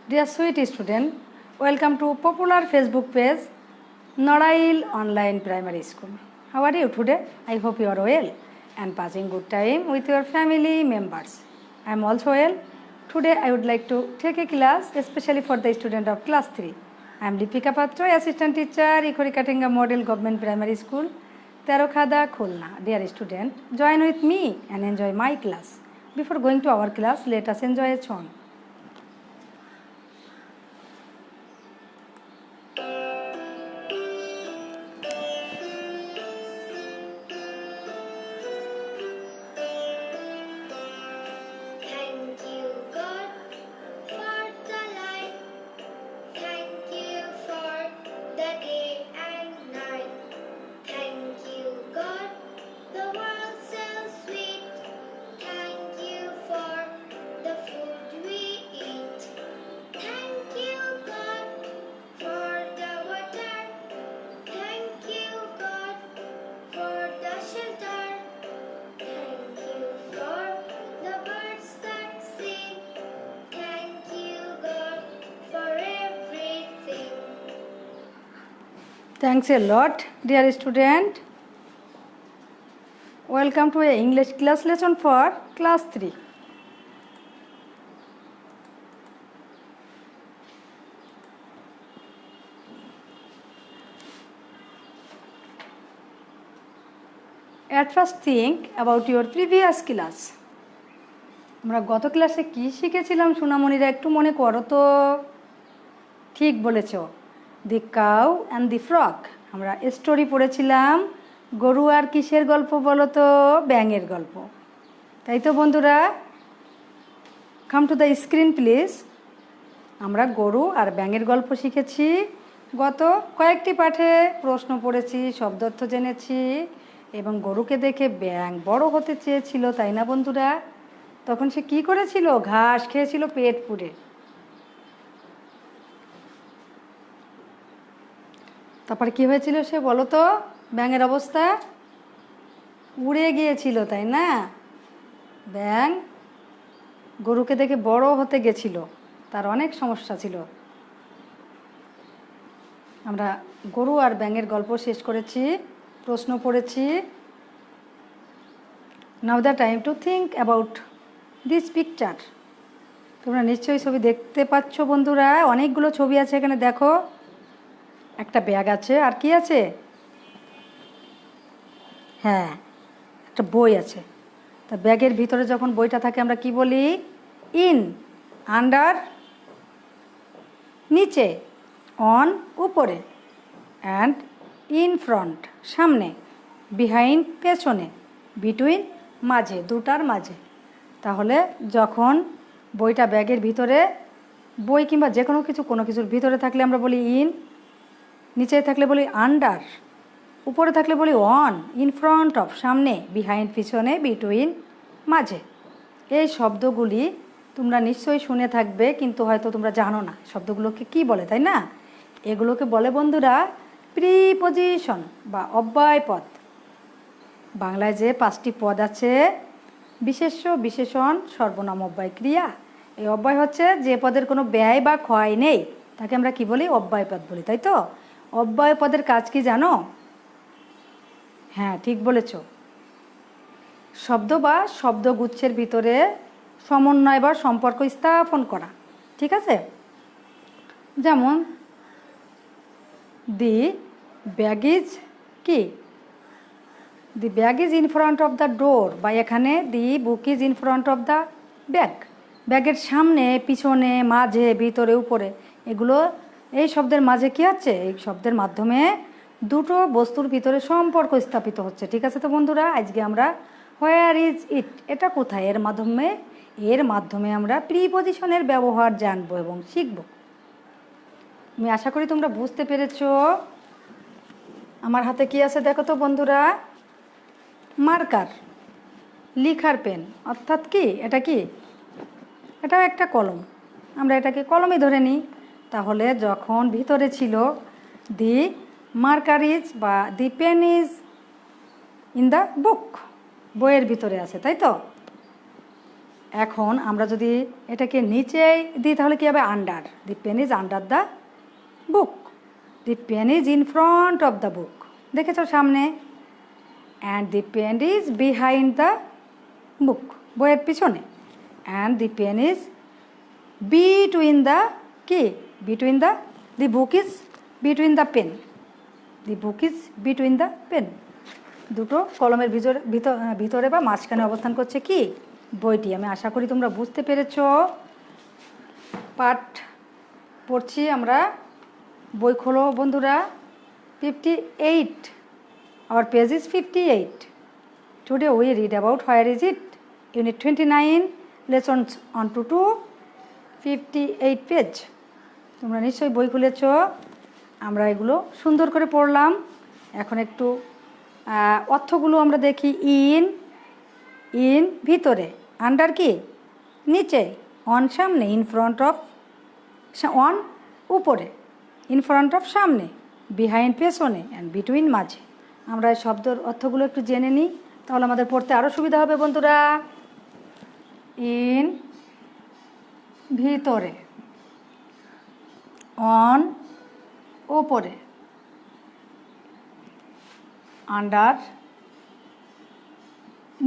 Dear sweet student, welcome to popular Facebook page Norail Online Primary School. How are you today? I hope you are well and passing good time with your family members. I am also well. Today I would like to take a class especially for the student of class 3. I am Lipika Patra, assistant teacher, Ikhorikatinga Model Government Primary School, Terokhada, Khulna. Dear student, join with me and enjoy my class. Before going to our class, let us enjoy a song. Thank you, God, for the light. Thank you for the day and night. Thank you, God, the world so sweet. Thank you for the food we eat. Thank you, God, for the water. Thank you, God, for the shelter. Thank you for the birds that sing. Thank you, God, for everything. Thanks a lot, dear student. Welcome to a English class lesson for class 3. At first think about your previous class. আমরা গত ক্লাসে কি শিখেছিলাম সোনামণিরা একটু মনে করো তো। ঠিক বলেছ, the cow and the frog. আমরা স্টোরি পড়েছিলাম গরু আর কিসের গল্প বলো তো? ব্যাঙের গল্প, তাই তো বন্ধুরা? Come to the screen please. আমরা গরু আর ব্যাঙের গল্প শিখেছি। গত কয়েকটি পাঠে প্রশ্ন পড়েছি, শব্দার্থ জেনেছি এবং গরুকে দেখে ব্যাঙ বড় হতে চেয়েছিল, তাই না বন্ধুরা? তখন সে কি করেছিল? ঘাস খেয়েছিল পেট পুড়ে। তারপরে কি হয়েছিল সে বলো তো? ব্যাঙের অবস্থা উড়ে গিয়েছিল, তাই না? ব্যাঙ গরুকে দেখে বড় হতে গেছিল, তার অনেক সমস্যা ছিল। আমরা গরু আর ব্যাঙের গল্প শেষ করেছি, প্রশ্ন পড়েছি। Now the time to think about this picture. তোমরা নিশ্চয়ই ছবি দেখতে পাচ্ছ বন্ধুরা, অনেকগুলো ছবি আছে এখানে। দেখো, একটা ব্যাগ আছে, আর কি আছে? হ্যাঁ, একটা বই আছে। তা ব্যাগের ভিতরে যখন বইটা থাকে আমরা কি বলি? ইন, আন্ডার নিচে, অন উপরে, অ্যান্ড ইন ফ্রন্ট সামনে, বিহাইন্ড পেছনে, বিটুইন মাঝে, দুটার মাঝে। তাহলে যখন বইটা ব্যাগের ভিতরে, বই কিংবা যে কোনো কিছুর ভিতরে থাকলে আমরা বলি ইন, নিচে থাকলে বলি আন্ডার, উপরে থাকলে বলি অন, ইন ফ্রন্ট অফ সামনে, বিহাইন্ড পিছনে, বিটুইন মাঝে। এই শব্দগুলি তোমরা নিশ্চয়ই শুনে থাকবে, কিন্তু হয়তো তোমরা জানো না শব্দগুলোকে কি বলে, তাই না? এগুলোকে বলে বন্ধুরা প্রিপজিশন বা অব্যয় পদ। বাংলায় যে 5টি পদ আছে, বিশেষ্য, বিশেষণ, সর্বনাম, অব্যয়, ক্রিয়া। এই অব্যয় হচ্ছে যে পদের কোনো ব্যয় বা ক্ষয় নেই, তাকে আমরা কি বলি? অব্যয় পদ বলি, তাই তো? অব্যয় পদের কাজ কি জানো? হ্যাঁ, ঠিক বলেছ। শব্দ বা শব্দগুচ্ছের ভিতরে সমন্বয় বা সম্পর্ক স্থাপন করা, ঠিক আছে? যেমন দি ব্যাগ ইজ কি? The bag is in front of the door, বা এখানে the book is in front of the bag. ব্যাগের সামনে, পিছনে, মাঝে, ভিতরে, উপরে, এগুলো এই শব্দের মাঝে কি আছে? এই শব্দের মাধ্যমে দুটো বস্তুর ভিতরে সম্পর্ক স্থাপিত হচ্ছে, ঠিক আছে তো বন্ধুরা? আজকে আমরা হোয়ার ইজ ইট, এটা কোথায়, এর মাধ্যমে আমরা প্রিপজিশনের ব্যবহার জানবো এবং শিখব। আমি আশা করি তোমরা বুঝতে পেরেছো। আমার হাতে কি আছে দেখো তো বন্ধুরা? মার্কার, লিখার পেন, অর্থাৎ কি এটা? কি এটাও একটা কলম, আমরা এটাকে কলমই ধরে নিই। তাহলে যখন ভিতরে ছিল দি মার্কার ইজ বা the pen is in the book, বইয়ের ভিতরে আছে, তাই তো? এখন আমরা যদি এটাকে নিচে দিই তাহলে কী হবে? Under. The pen is under the book. The pen is in front of the book. দেখেছ সামনে। And the pen is behind the book, বইয়ের পিছনে। And the pen is between the কি? Between the, the book is between the pen. The book is between the pen. দুটো কলমের ভিতরে বা মাঝখানে অবস্থান করছে কি? বইটি। আমি আশা করি তোমরা বুঝতে পেরেছ। পাঠ পড়ছি আমরা। বই খোলো বন্ধুরা। 58, our page is 58. Today we read about where is it? Unit 29, lessons 1 to 2, 58 page. তোমরা নিশ্চয়ই বই খুলেছ। আমরা এগুলো সুন্দর করে পড়লাম। এখন একটু অর্থগুলো আমরা দেখি। ইন ভিতরে, আন্ডার কি? নিচে, অন সামনে, ইন ফ্রন্ট অফ অন উপরে, ইন ফ্রন্ট অফ সামনে, বিহাইন্ড পেছনে, অ্যান্ড বিটুইন মাঝে। আমরা এই শব্দের অর্থগুলো একটু জেনে নিই, তাহলে আমাদের পড়তে আরও সুবিধা হবে বন্ধুরা। ইন ভিতরে, অন ওপরে, আন্ডার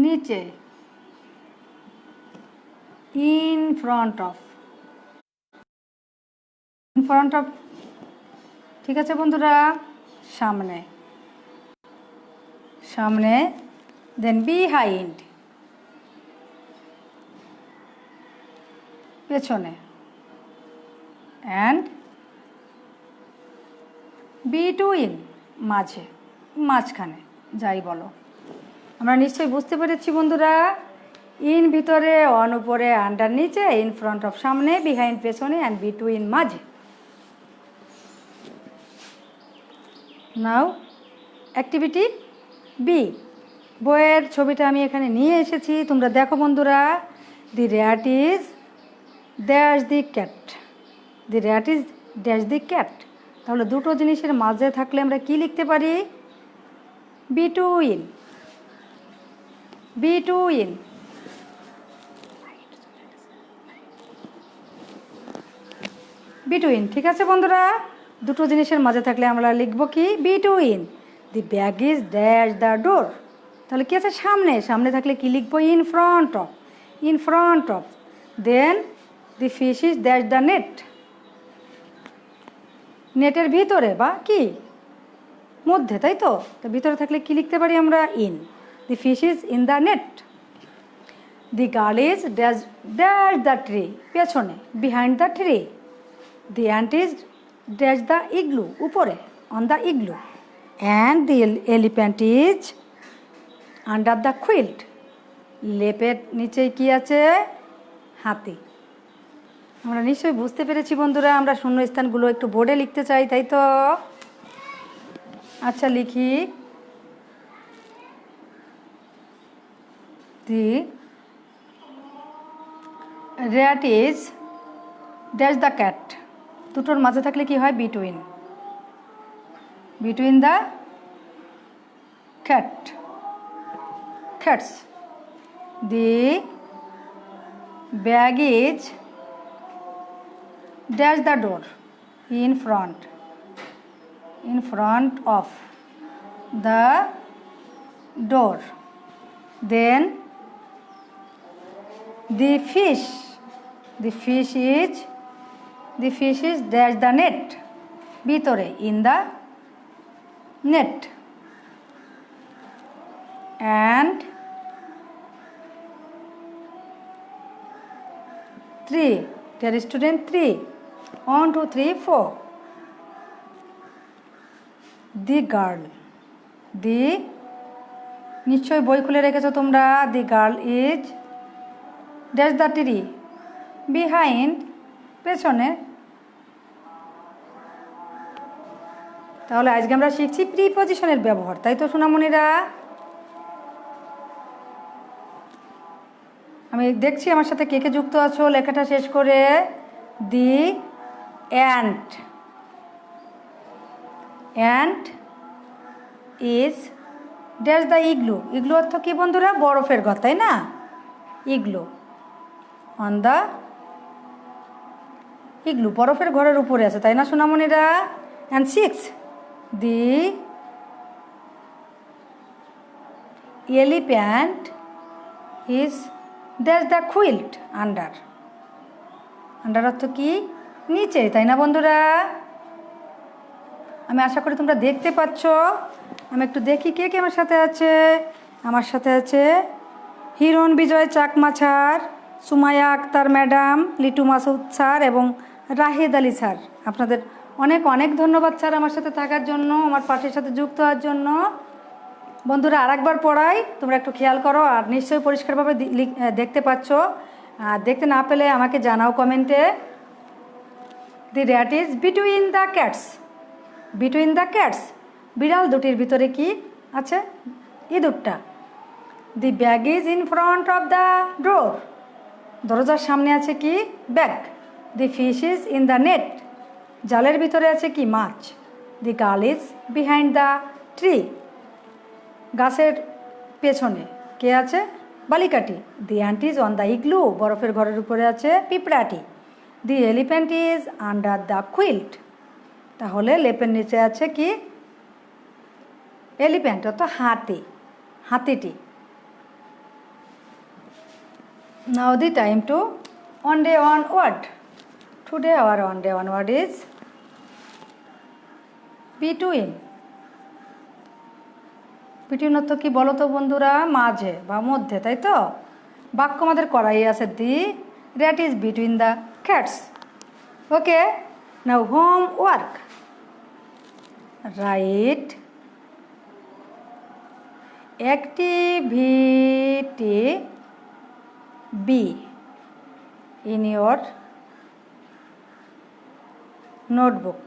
নিচে, in front of. In front of, ঠিক আছে বন্ধুরা? সামনে, সামনে, দেন বিহাইন্ড পেছনে, অ্যান্ড বিটুইন মাঝে, মাঝখানে, যাই বলো। আমরা নিশ্চয়ই বুঝতে পেরেছি বন্ধুরা। ইন ভিতরে, অন উপরে, আন্ডার নিচে, ইন ফ্রন্ট অফ সামনে, বিহাইন্ড পেছনে, অ্যান্ড বিটুইন মাঝে। Now activity B. বইয়ের ছবিটা আমি এখানে নিয়ে এসেছি, তোমরা দেখো বন্ধুরা। The rat is dash the cat. The rat is dash the cat. তাহলে দুটো জিনিসের মাঝে থাকলে আমরা কি লিখতে পারি? বিটুইন। বিটুইন, বিটুইন, ঠিক আছে বন্ধুরা? দুটো জিনিসের মাঝে থাকলে আমরা লিখব কি? Between. The bag is dash the door. তাহলে কি আছে? সামনে। সামনে থাকলে কি লিখবো? In front of. In front of. Then the fish is dash the net. নেটের ভিতরে বা কি? মধ্যে, তাই তো? তো ভিতরে থাকলে কি লিখতে পারি আমরা? In. The fish is in the net. The girl is dash dash the tree. পেছনে, behind the tree. The ant is dash the igloo. উপরে, on the igloo. And the elephant is under the quilt. লেপের নিচে কি আছে? হাতি। আমরা নিশ্চয়ই বুঝতে পেরেছি বন্ধুরা। আমরা শূন্যস্থানগুলো একটু বোর্ডে লিখতে চাই, তাই তো? আচ্ছা, লিখি। The rat is dash the cat. দুটোর মাঝে থাকলে কি হয়? Between. Between the cat, cats. The bag is dash the door. In front, in front of the door. Then the fish is dash the net. ভিতরে, in the net. And 3, dear student, 3, 1 2 3 4. The girl. The, নিশ্চয়ই বই খুলে রেখেছো তোমরা। The girl is dash the tree. Behind, পেছনে। তাহলে আজকে আমরা শিখছি প্রিপজিশনের ব্যবহার, তাই তো সোনামণিরা? আমি দেখছি আমার সাথে কে কে যুক্ত আছো লেখাটা শেষ করে। The ant, ant is dash the igloo. Igloo অর্থ কি বন্ধুরা? বরফের ঘর, তাই না? ইগলু। অন দ্য ইগলু, বরফের ঘরের উপরে আছে, তাই না সোনামণিরা? And 6, the elephant is that's the quilt under. Under অর্থ কি? নিচে, তাই না বন্ধুরা? আমি আশা করি তোমরা দেখতে পাচ্ছ। আমি একটু দেখি কে কে আমার সাথে আছে। আমার সাথে আছে Hiran Bijoy Chakma sir, Sumaiya Akter madam, Litu Masud sir এবং রাহেদ আলী স্যার। আপনাদের অনেক অনেক ধন্যবাদ স্যার আমার সাথে থাকার জন্য, আমার পাঠের সাথে যুক্ত হওয়ার জন্য। বন্ধুরা আরেকবার পড়াই, তোমরা একটু খেয়াল করো আর নিশ্চয়ই পরিষ্কারভাবে দেখতে পাচ্ছ। আর দেখতে না পেলে আমাকে জানাও কমেন্টে। The rat is between the cats. Between the cats, বিড়াল দুটির ভিতরে কি আছে? ইঁদুরটা। The bag is in front of the door. দরজার সামনে আছে কি? Bag. The fish is in the net. জালের ভিতরে আছে কি? মাছ। The girl is behind the tree. গাছের পেছনে কে আছে? বালিকাটি। The ant is on the igloo. বরফের ঘরের উপরে আছে পিঁপড়াটি। The elephant is under the quilt. তাহলে লেপের নিচে আছে কি? এলিফ্যান্ট অর্থ হাতি, হাতিটি। Now the time to one day one word. Today our one day one word is between. Between অর্থ কি বলো তো বন্ধুরা? মাঝে বা মধ্যে, তাই তো? বাক্য আমাদের করাই আছে, the rat is between the cats. Okay, now homework. Right activity B in your notebook.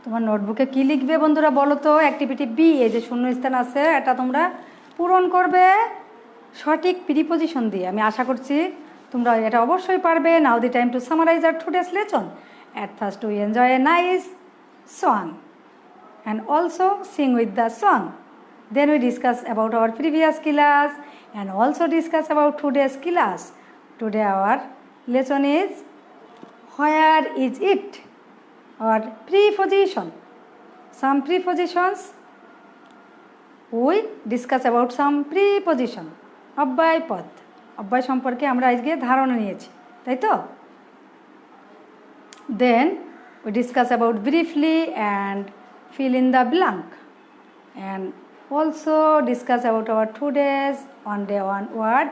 তোমার নোটবুকে কি লিখবে বন্ধুরা বলো তো? অ্যাক্টিভিটি বি, এই যে শূন্যস্থান আছে এটা তোমরা পূরণ করবে সঠিক প্রিপোজিশন দিয়ে। আমি আশা করছি তোমরা এটা অবশ্যই পারবে। Now the time to summarise our today's lesson. At first we enjoy a nice song and also sing with the song. Then we discuss about our previous class and also discuss about today's class. Today our lesson is where is it, or preposition. Some prepositions, we discuss about some preposition. অব্যয় পদ, অব্যয় সম্পর্কে আমরা আজকে ধারণা নিয়েছি, তাই তো? Then we discuss about briefly and fill in the blank, and also discuss about our today's one day one word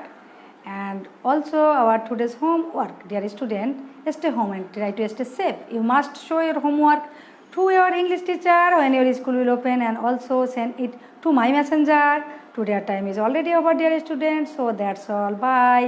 and also our today's homework. Dear student, stay home and try to stay safe. You must show your homework to your English teacher when your school will open, and also send it to my messenger. Today our time is already over, dear students, so that's all. Bye.